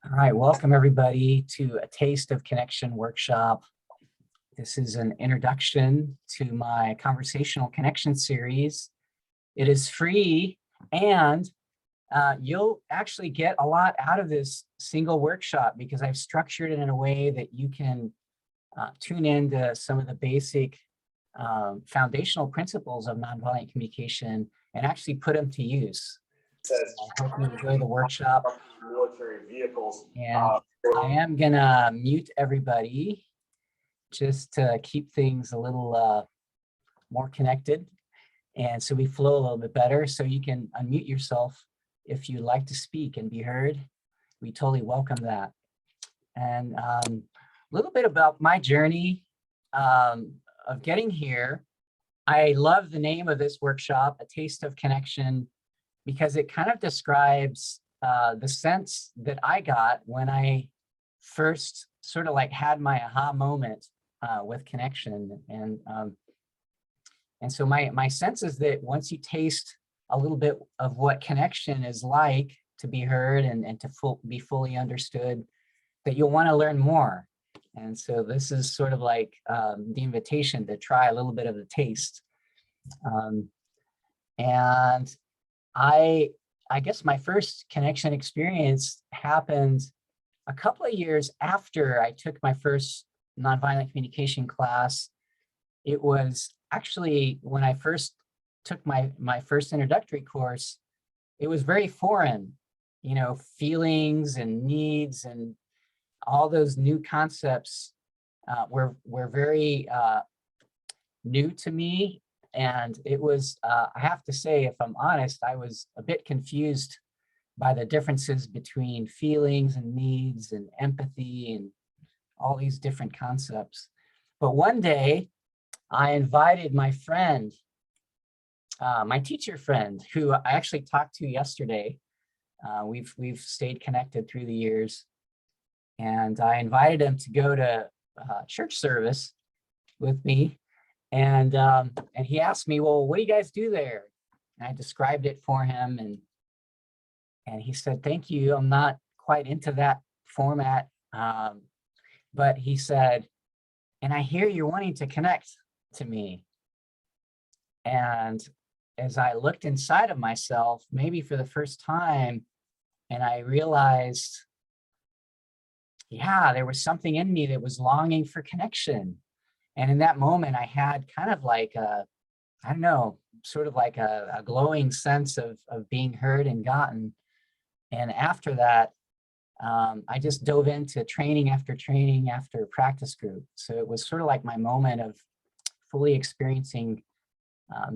All right, welcome everybody to a Taste of Connection workshop. This is an introduction to my conversational connection series. It is free and you'll actually get a lot out of this single workshop because I've structured it in a way that you can tune into some of the basic foundational principles of nonviolent communication and actually put them to use. I hope you enjoy the workshop. Military vehicles. And I am gonna mute everybody just to keep things a little more connected. And so we flow a little bit better. So you can unmute yourself if you'd like to speak and be heard. We totally welcome that. And a little bit about my journey of getting here. I love the name of this workshop, A Taste of Connection, because it kind of describes the sense that I got when I first sort of like had my aha moment with connection. And so my sense is that once you taste a little bit of what connection is like to be heard and to be fully understood, that you'll want to learn more. And so this is sort of like the invitation to try a little bit of the taste. And I guess my first connection experience happened a couple of years after I took my first nonviolent communication class. It was actually when I first took my first introductory course, it was very foreign, you know, feelings and needs and all those new concepts were very new to me. And it was, I have to say, if I'm honest, I was a bit confused by the differences between feelings and needs and empathy and all these different concepts. But one day I invited my friend, my teacher friend, who I actually talked to yesterday. We've stayed connected through the years. And I invited him to go to church service with me. And he asked me, well, what do you guys do there? And I described it for him, and he said, thank you, I'm not quite into that format. But he said, and I hear you're wanting to connect to me. And as I looked inside of myself, maybe for the first time, and I realized, yeah, there was something in me that was longing for connection. And in that moment, I had kind of like I don't know, sort of like a glowing sense of being heard and gotten. And after that, I just dove into training after practice group. So it was sort of like my moment of fully experiencing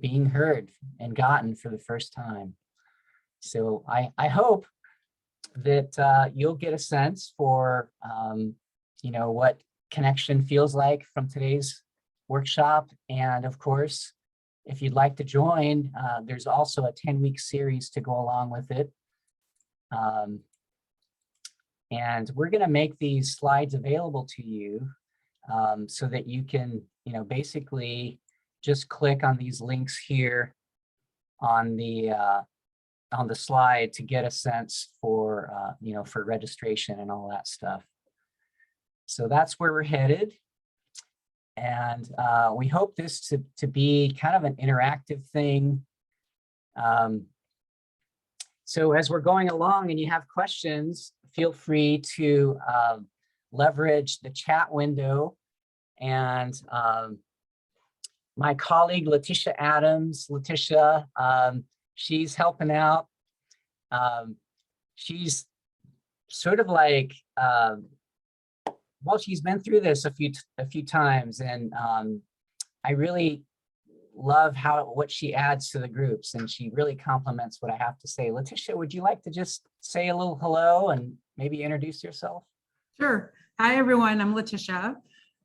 being heard and gotten for the first time. So I hope that you'll get a sense for, you know, what connection feels like from today's workshop. And of course, if you'd like to join, there's also a 10-week series to go along with it. And we're going to make these slides available to you so that you can, you know, basically just click on these links here on the slide to get a sense for, you know, for registration and all that stuff. So that's where we're headed. And we hope this to be kind of an interactive thing. So as we're going along and you have questions, feel free to leverage the chat window. And my colleague, Letitia Adams, she's helping out. She's sort of like, well, she's been through this a few times, and I really love what she adds to the groups, and she really complements what I have to say. Letitia, would you like to just say a little hello and maybe introduce yourself? Sure. Hi, everyone. I'm Letitia.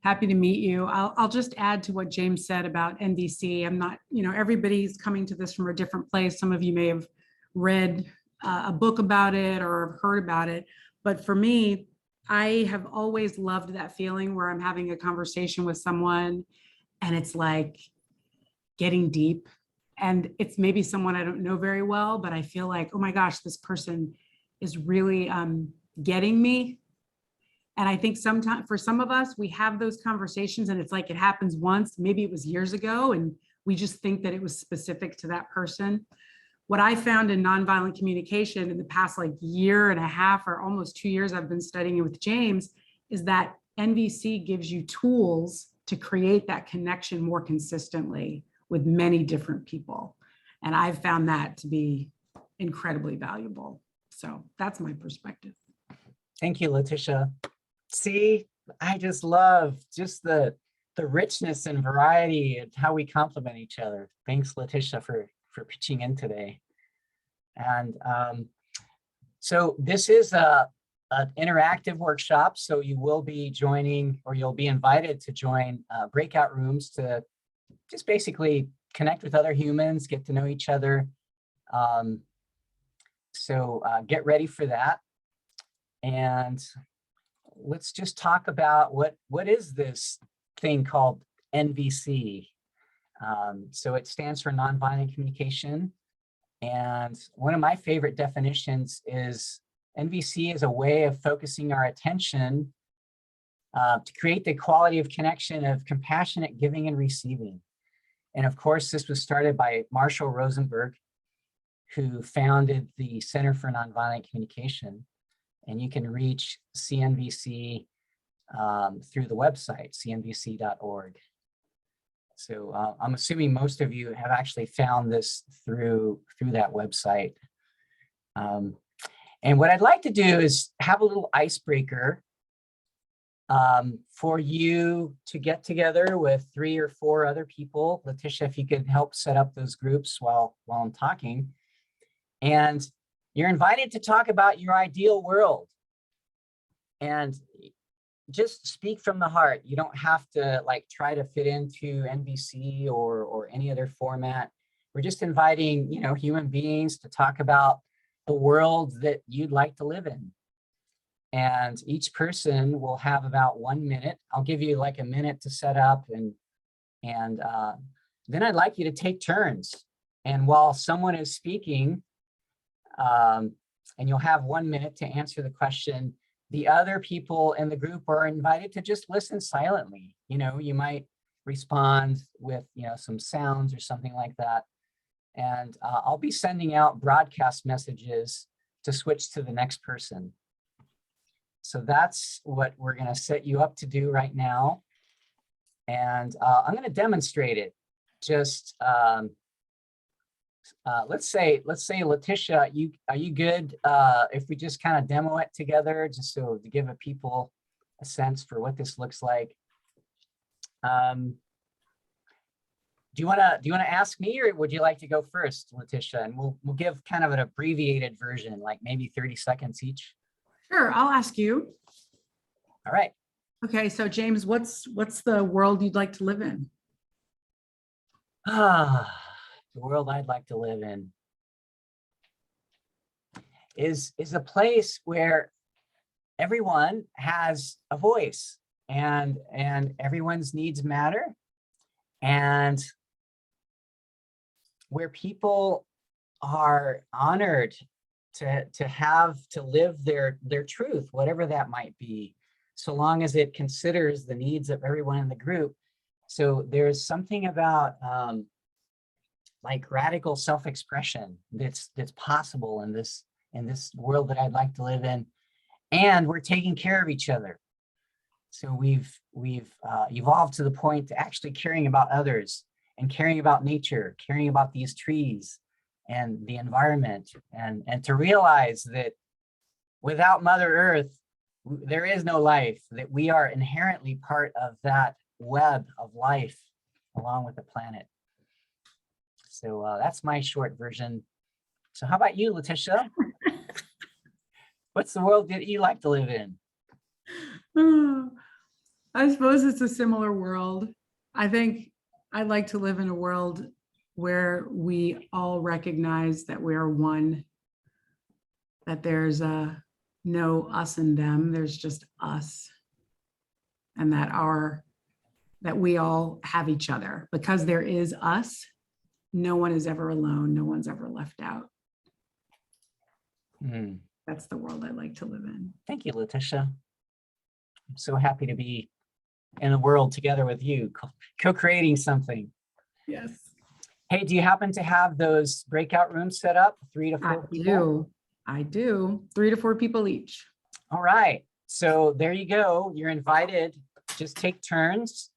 Happy to meet you. I'll just add to what James said about NVC. I'm not, you know, everybody's coming to this from a different place. Some of you may have read a book about it or have heard about it. But for me, I have always loved that feeling where I'm having a conversation with someone and it's like getting deep, and it's maybe someone I don't know very well, but I feel like, oh my gosh, this person is really getting me? And I think sometimes for some of us, we have those conversations and it's like it happens once, maybe it was years ago, and we just think that it was specific to that person. What I found in nonviolent communication in the past like year and a half or almost 2 years I've been studying it with James is that NVC gives you tools to create that connection more consistently with many different people. And I've found that to be incredibly valuable. So that's my perspective. Thank you, Letitia. See, I just love just the richness and variety and how we complement each other. Thanks, Letitia, for pitching in today. And so this is an interactive workshop. So you will be joining, or you'll be invited to join breakout rooms to just basically connect with other humans, get to know each other. So get ready for that. And let's just talk about what is this thing called NVC. So it stands for nonviolent communication. And one of my favorite definitions is NVC is a way of focusing our attention to create the quality of connection of compassionate giving and receiving. And of course, this was started by Marshall Rosenberg, who founded the Center for Nonviolent Communication. And you can reach CNVC through the website, cnvc.org. So I'm assuming most of you have actually found this through that website. And what I'd like to do is have a little icebreaker for you to get together with 3 or 4 other people. Letitia, if you could help set up those groups while I'm talking. And you're invited to talk about your ideal world. And just speak from the heart. You don't have to like try to fit into NVC or any other format. We're just inviting, you know, human beings to talk about the world that you'd like to live in. And each person will have about 1 minute. I'll give you like a minute to set up, and then I'd like you to take turns. And while someone is speaking, and you'll have 1 minute to answer the question, the other people in the group are invited to just listen silently. You know, you might respond with, you know, some sounds or something like that. And I'll be sending out broadcast messages to switch to the next person. So that's what we're going to set you up to do right now. And I'm going to demonstrate it. Just let's say Letitia, are you good if we just kind of demo it together, just so to give people a sense for what this looks like? Do you want to ask me, or would you like to go first, Letitia? And we'll give kind of an abbreviated version, like maybe 30 seconds each. Sure, I'll ask you. All right. Okay, so James, what's the world you'd like to live in? The world I'd like to live in is a place where everyone has a voice and everyone's needs matter, and where people are honored to live their truth, whatever that might be, so long as it considers the needs of everyone in the group. So there's something about like radical self-expression that's possible in this world that I'd like to live in, and we're taking care of each other. So we've evolved to the point to actually caring about others and caring about nature, caring about these trees and the environment, and to realize that without Mother Earth, there is no life, that we are inherently part of that web of life along with the planet. So that's my short version. So how about you, Letitia? What's the world that you like to live in? I suppose it's a similar world. I think I'd like to live in a world where we all recognize that we are one, that there's no us and them, there's just us, and that we all have each other. Because there is us, no one is ever alone, no one's ever left out. That's the world I like to live in. Thank you, Letitia. I'm so happy to be in the world together with you, co-creating something. Yes. Hey, do you happen to have those breakout rooms set up, 3 to 4 people? I do. 3 to 4 people each. All right. So there you go. You're invited. Just take turns.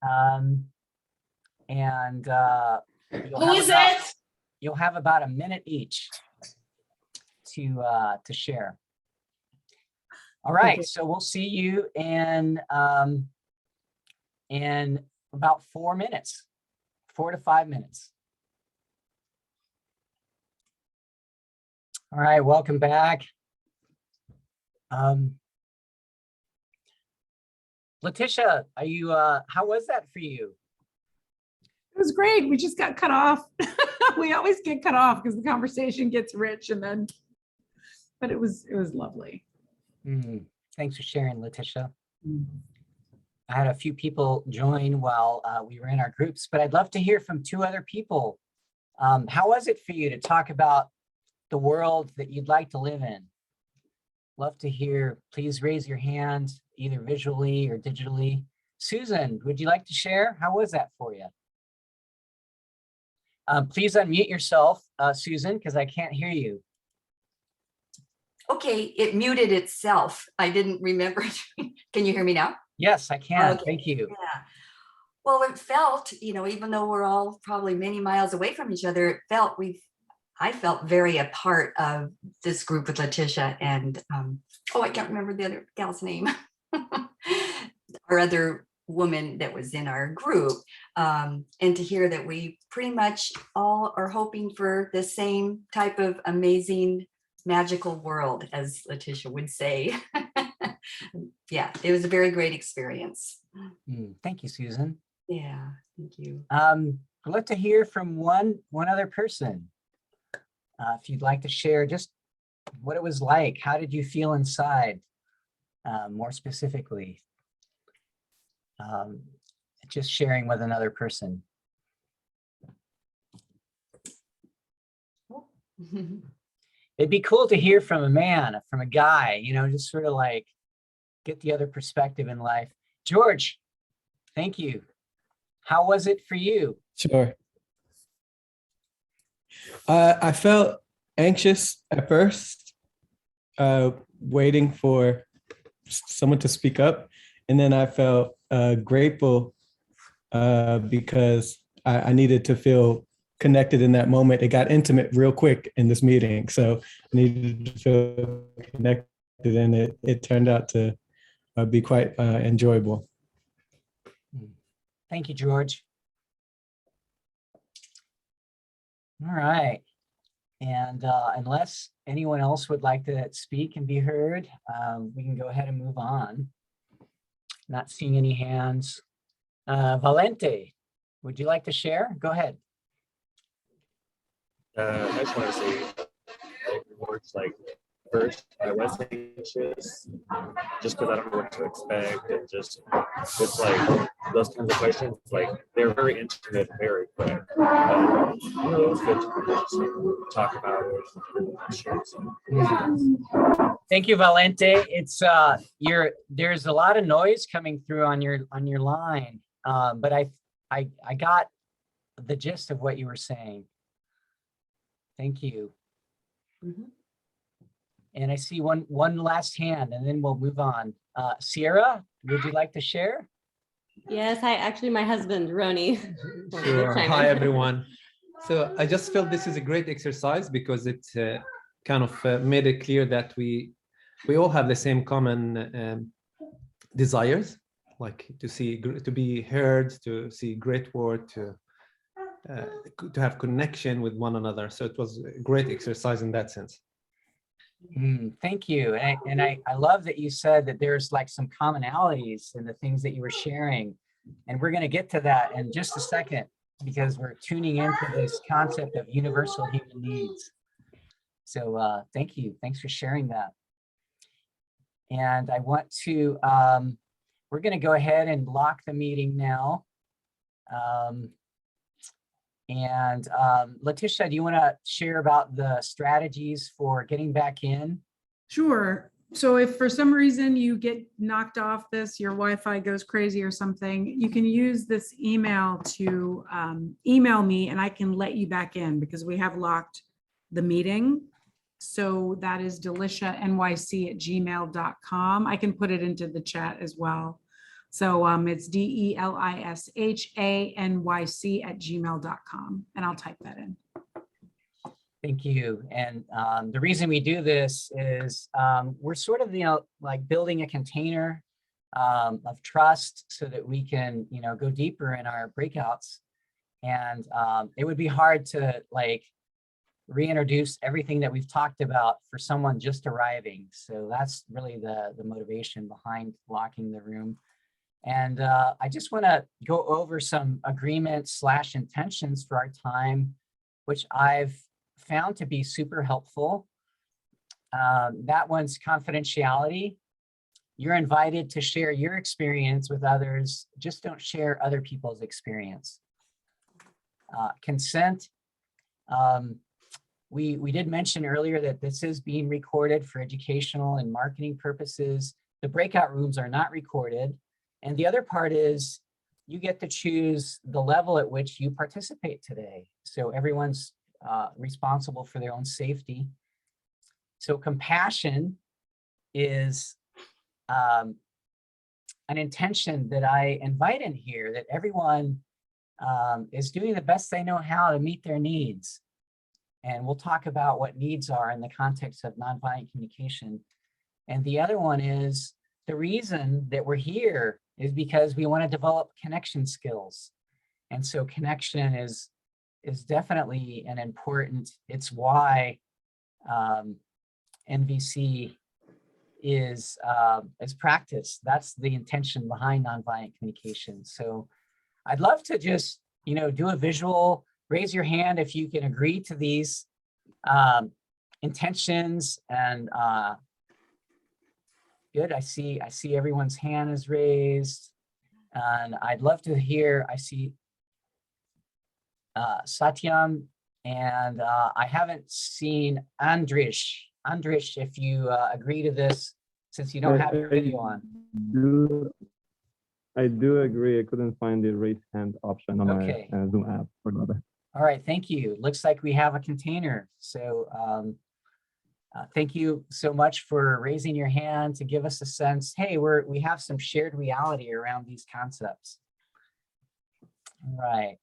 Who is it? You'll have about a minute each to share. All right. Okay. So we'll see you in about 4 minutes, 4 to 5 minutes. All right. Welcome back. Letitia, are you, how was that for you? It was great. We just got cut off. We always get cut off because the conversation gets rich but it was lovely. Thanks for sharing, Letitia. I had a few people join while we were in our groups, but I'd love to hear from 2 other people. How was it for you to talk about the world that you'd like to live in? Love to hear. Please raise your hand, either visually or digitally. Susan, would you like to share? How was that for you? Please unmute yourself, Susan, because I can't hear you. Okay, it muted itself. I didn't remember. Can you hear me now? Yes, I can. Okay. Thank you. Yeah. Well, it felt, even though we're all probably many miles away from each other, I felt very a part of this group with Letitia and, I can't remember the other gal's name. Our other woman that was in our group. And to hear that we pretty much all are hoping for the same type of amazing, magical world, as Letitia would say. Yeah, it was a very great experience. Thank you, Susan. Yeah, thank you. I'd love to hear from one other person. If you'd like to share just what it was like, how did you feel inside, more specifically? Just sharing with another person. It'd be cool to hear from a man, from a guy, just sort of like get the other perspective in life. George, thank you. How was it for you? Sure. I felt anxious at first, waiting for someone to speak up. And then I felt grateful because I needed to feel connected in that moment. It got intimate real quick in this meeting. So I needed to feel connected, and it turned out to be quite enjoyable. Thank you, George. All right. And unless anyone else would like to speak and be heard, we can go ahead and move on. Not seeing any hands. Valente, would you like to share? Go ahead. I just want to say, words like first, I was anxious just because I don't know what to expect, and just it's like those kinds of questions, like they're very intimate, very quick. It was good to just talk about it. Thank you, Valente. It's there's a lot of noise coming through on your line, but I got the gist of what you were saying. Thank you. And I see one last hand, and then we'll move on. Sierra, would you like to share? Yes, actually my husband, Roni. Sure. Hi, everyone. So I just felt this is a great exercise because it kind of made it clear that we all have the same common desires, like to be heard, to see great work, to have connection with one another. So it was a great exercise in that sense. Thank you. And I love that you said that there's like some commonalities in the things that you were sharing. And we're going to get to that in just a second, because we're tuning into this concept of universal human needs. So thank you. Thanks for sharing that. And I want to, we're going to go ahead and lock the meeting now. And Letitia, do you want to share about the strategies for getting back in? Sure. So if for some reason you get knocked off this, your Wi-Fi goes crazy or something, you can use this email to email me and I can let you back in because we have locked the meeting. So that is delicianyc@gmail.com. I can put it into the chat as well. So it's DELISHANYC@gmail.com, and I'll type that in. Thank you. And the reason we do this is we're sort of, like building a container of trust so that we can, go deeper in our breakouts. And it would be hard to like reintroduce everything that we've talked about for someone just arriving. So that's really the motivation behind locking the room. And I just want to go over some agreements/intentions for our time, which I've found to be super helpful. That one's confidentiality. You're invited to share your experience with others. Just don't share other people's experience. Consent. We did mention earlier that this is being recorded for educational and marketing purposes. The breakout rooms are not recorded. And the other part is you get to choose the level at which you participate today. So everyone's responsible for their own safety. So compassion is an intention that I invite in here, that everyone is doing the best they know how to meet their needs. And we'll talk about what needs are in the context of nonviolent communication. And the other one is the reason that we're here is because we want to develop connection skills. And so connection is definitely an important, it's why NVC is practiced. That's the intention behind nonviolent communication. So I'd love to just, do a visual, raise your hand if you can agree to these intentions. And good, I see everyone's hand is raised. And I'd love to hear, I see Satyam, and I haven't seen Andrish. Andrish, if you agree to this, since you don't have your video on. I do agree. I couldn't find the raise hand option on Okay. my Zoom app for the All right, thank you. Looks like we have a container. So thank you so much for raising your hand to give us a sense. Hey, we have some shared reality around these concepts. All right.